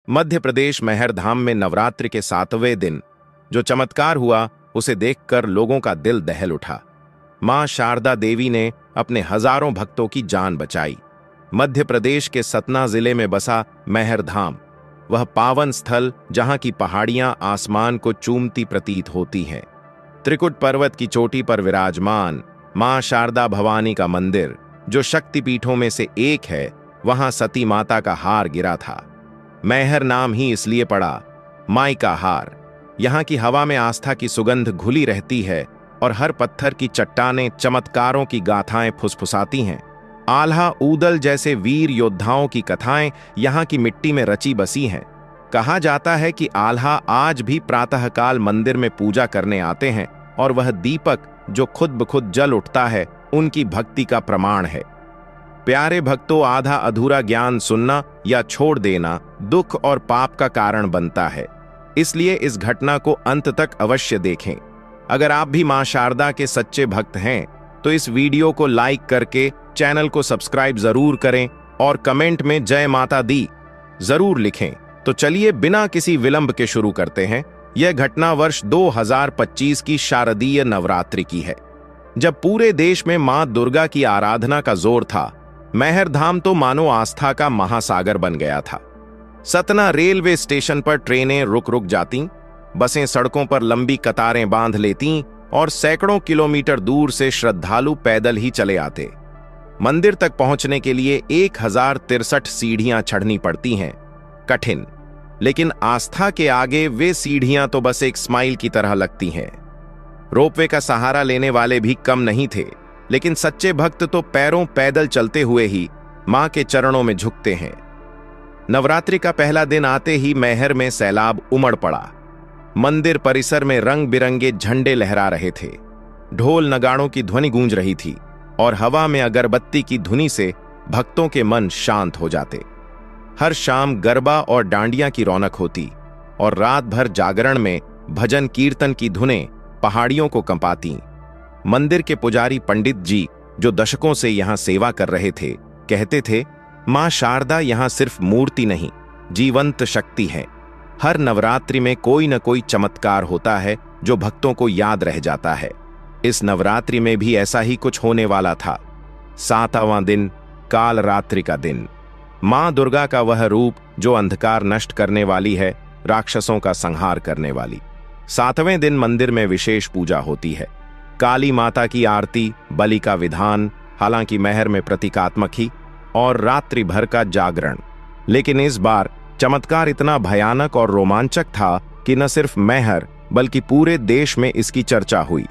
मध्य प्रदेश मेहरधाम में नवरात्रि के 7वें दिन जो चमत्कार हुआ उसे देखकर लोगों का दिल दहल उठा। मां शारदा देवी ने अपने हजारों भक्तों की जान बचाई। मध्य प्रदेश के सतना जिले में बसा मेहरधाम, वह पावन स्थल जहां की पहाड़ियां आसमान को चूमती प्रतीत होती हैं। त्रिकुट पर्वत की चोटी पर विराजमान मां शारदा भवानी का मंदिर, जो शक्तिपीठों में से एक है, वहां सती माता का हार गिरा था। मैहर नाम ही इसलिए पड़ा, माई का हार। यहाँ की हवा में आस्था की सुगंध घुली रहती है और हर पत्थर की चट्टानें चमत्कारों की गाथाएं फुसफुसाती हैं। आल्हा ऊदल जैसे वीर योद्धाओं की कथाएं यहाँ की मिट्टी में रची बसी हैं। कहा जाता है कि आल्हा आज भी प्रातःकाल मंदिर में पूजा करने आते हैं और वह दीपक जो खुद ब खुद जल उठता है उनकी भक्ति का प्रमाण है। प्यारे भक्तों, आधा अधूरा ज्ञान सुनना या छोड़ देना दुख और पाप का कारण बनता है, इसलिए इस घटना को अंत तक अवश्य देखें। अगर आप भी मां शारदा के सच्चे भक्त हैं तो इस वीडियो को लाइक करके चैनल को सब्सक्राइब जरूर करें और कमेंट में जय माता दी जरूर लिखें। तो चलिए बिना किसी विलंब के शुरू करते हैं। यह घटना वर्ष 2025 की शारदीय नवरात्रि की है, जब पूरे देश में मां दुर्गा की आराधना का जोर था। मेहरधाम तो मानो आस्था का महासागर बन गया था। सतना रेलवे स्टेशन पर ट्रेनें रुक रुक जातीं, बसें सड़कों पर लंबी कतारें बांध लेतीं और सैकड़ों किलोमीटर दूर से श्रद्धालु पैदल ही चले आते। मंदिर तक पहुंचने के लिए 1063 सीढ़ियां चढ़नी पड़ती हैं। कठिन, लेकिन आस्था के आगे वे सीढ़ियां तो बस एक स्माइल की तरह लगती हैं। रोपवे का सहारा लेने वाले भी कम नहीं थे, लेकिन सच्चे भक्त तो पैरों पैदल चलते हुए ही मां के चरणों में झुकते हैं। नवरात्रि का पहला दिन आते ही मैहर में सैलाब उमड़ पड़ा। मंदिर परिसर में रंग बिरंगे झंडे लहरा रहे थे, ढोल नगाड़ों की ध्वनि गूंज रही थी और हवा में अगरबत्ती की धुनी से भक्तों के मन शांत हो जाते। हर शाम गरबा और डांडिया की रौनक होती और रात भर जागरण में भजन कीर्तन की धुनें पहाड़ियों को कंपाती। मंदिर के पुजारी पंडित जी, जो दशकों से यहां सेवा कर रहे थे, कहते थे, मां शारदा यहां सिर्फ मूर्ति नहीं, जीवंत शक्ति है। हर नवरात्रि में कोई न कोई चमत्कार होता है जो भक्तों को याद रह जाता है। इस नवरात्रि में भी ऐसा ही कुछ होने वाला था। 7वां दिन, काल रात्रि का दिन, मां दुर्गा का वह रूप जो अंधकार नष्ट करने वाली है, राक्षसों का संहार करने वाली। 7वें दिन मंदिर में विशेष पूजा होती है। काली माता की आरती, बलि का विधान, हालांकि मैहर में प्रतीकात्मक ही, और रात्रि भर का जागरण। लेकिन इस बार चमत्कार इतना भयानक और रोमांचक था कि न सिर्फ मैहर बल्कि पूरे देश में इसकी चर्चा हुई।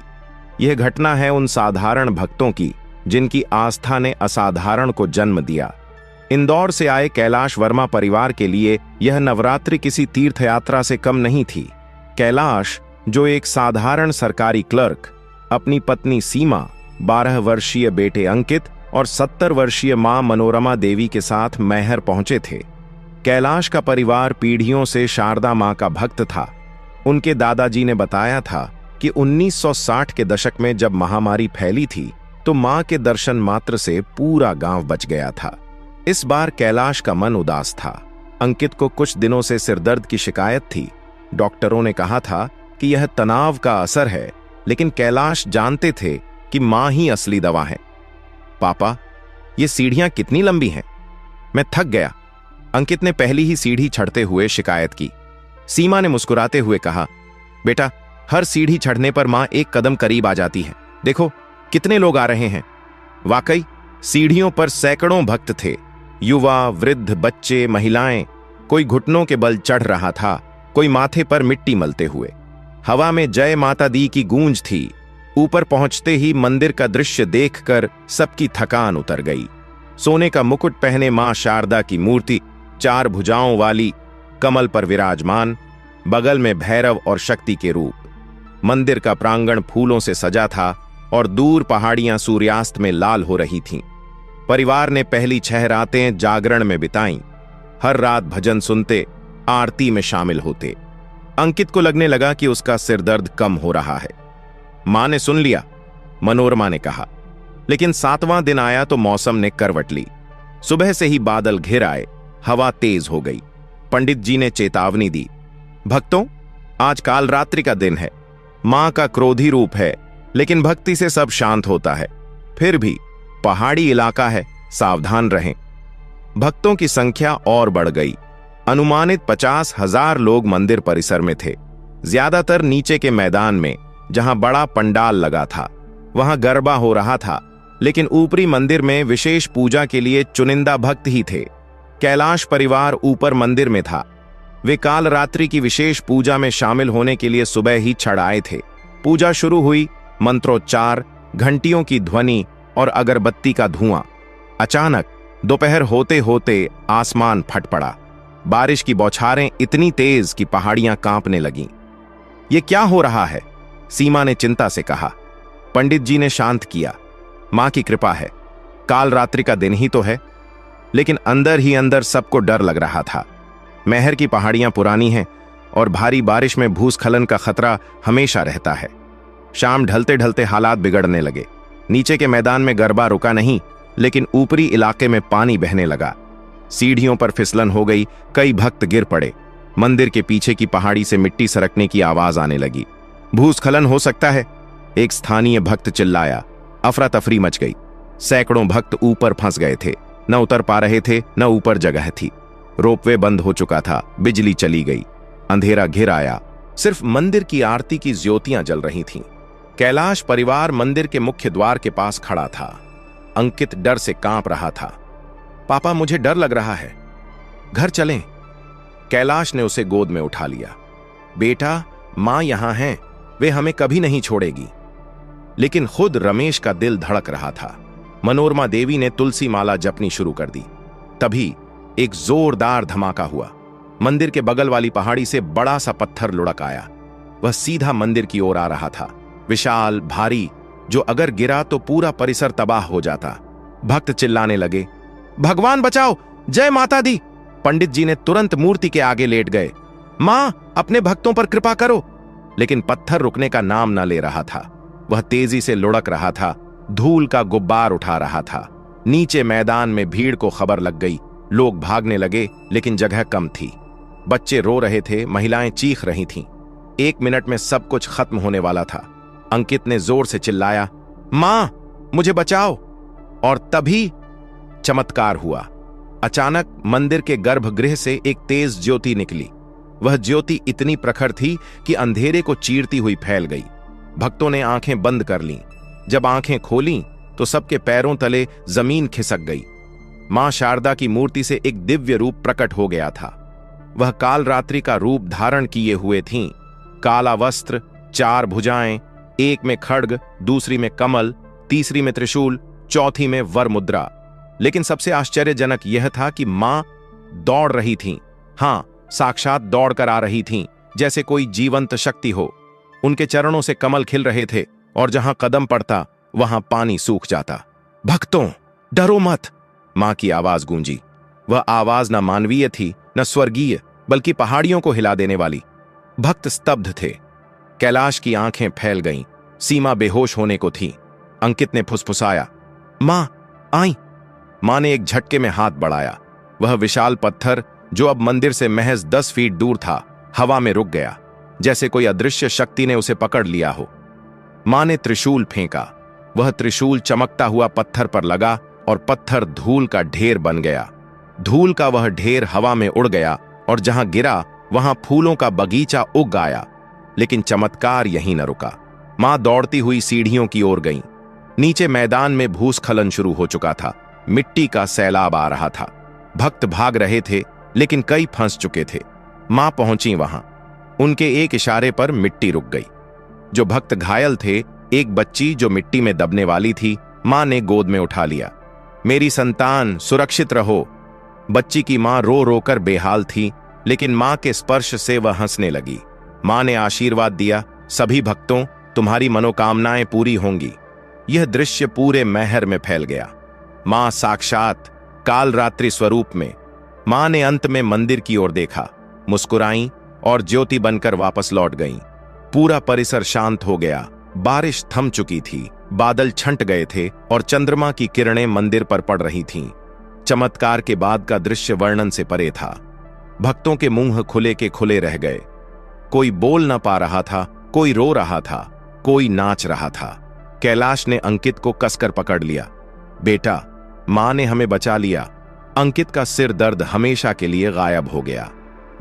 यह घटना है उन साधारण भक्तों की जिनकी आस्था ने असाधारण को जन्म दिया। इंदौर से आए कैलाश वर्मा परिवार के लिए यह नवरात्रि किसी तीर्थयात्रा से कम नहीं थी। कैलाश, जो एक साधारण सरकारी क्लर्क, अपनी पत्नी सीमा, 12 वर्षीय बेटे अंकित और 70 वर्षीय मां मनोरमा देवी के साथ मैहर पहुंचे थे। कैलाश का परिवार पीढ़ियों से शारदा मां का भक्त था। उनके दादाजी ने बताया था कि 1960 के दशक में जब महामारी फैली थी तो मां के दर्शन मात्र से पूरा गांव बच गया था। इस बार कैलाश का मन उदास था। अंकित को कुछ दिनों से सिरदर्द की शिकायत थी। डॉक्टरों ने कहा था कि यह तनाव का असर है, लेकिन कैलाश जानते थे कि मां ही असली दवा है। पापा, ये सीढ़ियां कितनी लंबी हैं? मैं थक गया, अंकित ने पहली ही सीढ़ी चढ़ते हुए शिकायत की। सीमा ने मुस्कुराते हुए कहा, बेटा, हर सीढ़ी चढ़ने पर मां एक कदम करीब आ जाती है। देखो कितने लोग आ रहे हैं। वाकई सीढ़ियों पर सैकड़ों भक्त थे, युवा, वृद्ध, बच्चे, महिलाएं। कोई घुटनों के बल चढ़ रहा था, कोई माथे पर मिट्टी मलते हुए। हवा में जय माता दी की गूंज थी। ऊपर पहुंचते ही मंदिर का दृश्य देखकर सबकी थकान उतर गई। सोने का मुकुट पहने मां शारदा की मूर्ति, 4 भुजाओं वाली, कमल पर विराजमान, बगल में भैरव और शक्ति के रूप। मंदिर का प्रांगण फूलों से सजा था और दूर पहाड़ियां सूर्यास्त में लाल हो रही थीं। परिवार ने पहली 6 रातें जागरण में बिताईं। हर रात भजन सुनते, आरती में शामिल होते। अंकित को लगने लगा कि उसका सिरदर्द कम हो रहा है। मां ने सुन लिया, मनोरमा ने कहा। लेकिन 7वां दिन आया तो मौसम ने करवट ली। सुबह से ही बादल घिर आए, हवा तेज हो गई। पंडित जी ने चेतावनी दी, भक्तों, आज काल रात्रि का दिन है। मां का क्रोधी रूप है, लेकिन भक्ति से सब शांत होता है। फिर भी पहाड़ी इलाका है, सावधान रहें। भक्तों की संख्या और बढ़ गई। अनुमानित 50,000 लोग मंदिर परिसर में थे। ज्यादातर नीचे के मैदान में, जहां बड़ा पंडाल लगा था, वहां गरबा हो रहा था, लेकिन ऊपरी मंदिर में विशेष पूजा के लिए चुनिंदा भक्त ही थे। कैलाश परिवार ऊपर मंदिर में था। वे काल रात्रि की विशेष पूजा में शामिल होने के लिए सुबह ही चढ़ आए थे। पूजा शुरू हुई, मंत्रोच्चार, घंटियों की ध्वनि और अगरबत्ती का धुआं। अचानक दोपहर होते होते आसमान फट पड़ा। बारिश की बौछारें इतनी तेज कि पहाड़ियां कांपने लगीं। ये क्या हो रहा है? सीमा ने चिंता से कहा। पंडित जी ने शांत किया, मां की कृपा है, काल रात्रि का दिन ही तो है। लेकिन अंदर ही अंदर सबको डर लग रहा था। मेहर की पहाड़ियां पुरानी हैं और भारी बारिश में भूस्खलन का खतरा हमेशा रहता है। शाम ढलते ढलते हालात बिगड़ने लगे। नीचे के मैदान में गरबा रुका नहीं, लेकिन ऊपरी इलाके में पानी बहने लगा। सीढ़ियों पर फिसलन हो गई, कई भक्त गिर पड़े। मंदिर के पीछे की पहाड़ी से मिट्टी सरकने की आवाज आने लगी। भूस्खलन हो सकता है, एक स्थानीय भक्त चिल्लाया। अफरा तफरी मच गई। सैकड़ों भक्त ऊपर फंस गए थे, न उतर पा रहे थे, न ऊपर जगह थी। रोपवे बंद हो चुका था, बिजली चली गई, अंधेरा घिर आया। सिर्फ मंदिर की आरती की ज्योतियां जल रही थीं। कैलाश परिवार मंदिर के मुख्य द्वार के पास खड़ा था। अंकित डर से कांप रहा था। पापा, मुझे डर लग रहा है, घर चलें। कैलाश ने उसे गोद में उठा लिया। बेटा, मां यहां हैं, वे हमें कभी नहीं छोड़ेगी। लेकिन खुद रमेश का दिल धड़क रहा था। मनोरमा देवी ने तुलसी माला जपनी शुरू कर दी। तभी एक जोरदार धमाका हुआ। मंदिर के बगल वाली पहाड़ी से बड़ा सा पत्थर लुढ़क आया। वह सीधा मंदिर की ओर आ रहा था, विशाल, भारी, जो अगर गिरा तो पूरा परिसर तबाह हो जाता। भक्त चिल्लाने लगे, भगवान बचाओ, जय माता दी। पंडित जी ने तुरंत मूर्ति के आगे लेट गए। मां, अपने भक्तों पर कृपा करो। लेकिन पत्थर रुकने का नाम न ले रहा था। वह तेजी से लुढ़क रहा था, धूल का गुब्बार उठा रहा था। नीचे मैदान में भीड़ को खबर लग गई। लोग भागने लगे, लेकिन जगह कम थी। बच्चे रो रहे थे, महिलाएं चीख रही थीं। 1 मिनट में सब कुछ खत्म होने वाला था। अंकित ने जोर से चिल्लाया, मां, मुझे बचाओ। और तभी चमत्कार हुआ। अचानक मंदिर के गर्भगृह से एक तेज ज्योति निकली। वह ज्योति इतनी प्रखर थी कि अंधेरे को चीरती हुई फैल गई। भक्तों ने आंखें बंद कर लीं। जब आंखें खोलीं तो सबके पैरों तले जमीन खिसक गई। मां शारदा की मूर्ति से एक दिव्य रूप प्रकट हो गया था। वह काल रात्रि का रूप धारण किए हुए थीं। काला वस्त्र, 4 भुजाएं, एक में खड्ग, दूसरी में कमल, तीसरी में त्रिशूल, चौथी में वर मुद्रा। लेकिन सबसे आश्चर्यजनक यह था कि मां दौड़ रही थीं। हां, साक्षात दौड़कर आ रही थीं, जैसे कोई जीवंत शक्ति हो। उनके चरणों से कमल खिल रहे थे और जहां कदम पड़ता वहां पानी सूख जाता। भक्तों, डरो मत, मां की आवाज गूंजी। वह आवाज न मानवीय थी, न स्वर्गीय, बल्कि पहाड़ियों को हिला देने वाली। भक्त स्तब्ध थे। कैलाश की आंखें फैल गईं। सीमा बेहोश होने को थी। अंकित ने फुसफुसाया, मां, आई। मां ने एक झटके में हाथ बढ़ाया। वह विशाल पत्थर, जो अब मंदिर से महज 10 फीट दूर था, हवा में रुक गया, जैसे कोई अदृश्य शक्ति ने उसे पकड़ लिया हो। मां ने त्रिशूल फेंका। वह त्रिशूल चमकता हुआ पत्थर पर लगा और पत्थर धूल का ढेर बन गया। धूल का वह ढेर हवा में उड़ गया और जहां गिरा वहां फूलों का बगीचा उग आया। लेकिन चमत्कार यहीं न रुका। मां दौड़ती हुई सीढ़ियों की ओर गईं। नीचे मैदान में भूस्खलन शुरू हो चुका था। मिट्टी का सैलाब आ रहा था। भक्त भाग रहे थे, लेकिन कई फंस चुके थे। मां पहुंची वहां। उनके एक इशारे पर मिट्टी रुक गई। जो भक्त घायल थे, एक बच्ची जो मिट्टी में दबने वाली थी, मां ने गोद में उठा लिया। मेरी संतान, सुरक्षित रहो। बच्ची की मां रो रोकर बेहाल थी, लेकिन मां के स्पर्श से वह हंसने लगी। मां ने आशीर्वाद दिया, सभी भक्तों, तुम्हारी मनोकामनाएं पूरी होंगी। यह दृश्य पूरे महर में फैल गया। मां साक्षात काल रात्रि स्वरूप में। मां ने अंत में मंदिर की ओर देखा, मुस्कुराईं और ज्योति बनकर वापस लौट गईं। पूरा परिसर शांत हो गया। बारिश थम चुकी थी, बादल छंट गए थे और चंद्रमा की किरणें मंदिर पर पड़ रही थीं। चमत्कार के बाद का दृश्य वर्णन से परे था। भक्तों के मुंह खुले के खुले रह गए। कोई बोल ना पा रहा था, कोई रो रहा था, कोई नाच रहा था। कैलाश ने अंकित को कसकर पकड़ लिया। बेटा, मां ने हमें बचा लिया। अंकित का सिर दर्द हमेशा के लिए गायब हो गया।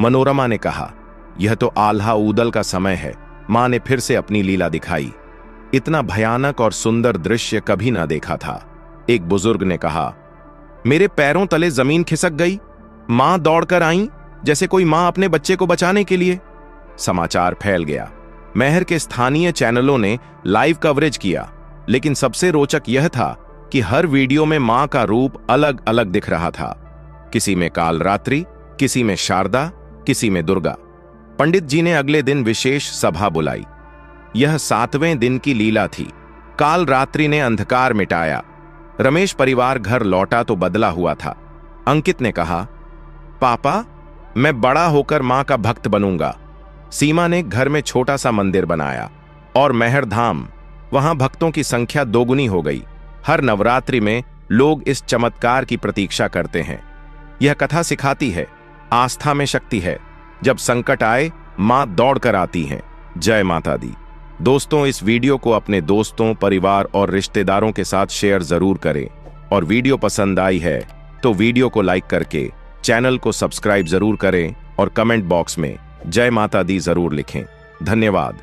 मनोरमा ने कहा, यह तो आल्हा ऊदल का समय है। मां ने फिर से अपनी लीला दिखाई। इतना भयानक और सुंदर दृश्य कभी ना देखा था। एक बुजुर्ग ने कहा, मेरे पैरों तले जमीन खिसक गई। मां दौड़कर आई, जैसे कोई मां अपने बच्चे को बचाने के लिए। समाचार फैल गया। मैहर के स्थानीय चैनलों ने लाइव कवरेज किया, लेकिन सबसे रोचक यह था कि हर वीडियो में मां का रूप अलग अलग दिख रहा था। किसी में कालरात्रि, किसी में शारदा, किसी में दुर्गा। पंडित जी ने अगले दिन विशेष सभा बुलाई। यह 7वें दिन की लीला थी। कालरात्रि ने अंधकार मिटाया। रमेश परिवार घर लौटा तो बदला हुआ था। अंकित ने कहा, पापा, मैं बड़ा होकर मां का भक्त बनूंगा। सीमा ने घर में छोटा सा मंदिर बनाया और मैहर धाम, वहां भक्तों की संख्या दोगुनी हो गई। हर नवरात्रि में लोग इस चमत्कार की प्रतीक्षा करते हैं। यह कथा सिखाती है, आस्था में शक्ति है। जब संकट आए, मां दौड़कर आती हैं। जय माता दी। दोस्तों, इस वीडियो को अपने दोस्तों, परिवार और रिश्तेदारों के साथ शेयर जरूर करें। और वीडियो पसंद आई है तो वीडियो को लाइक करके चैनल को सब्सक्राइब जरूर करें और कमेंट बॉक्स में जय माता दी जरूर लिखें। धन्यवाद।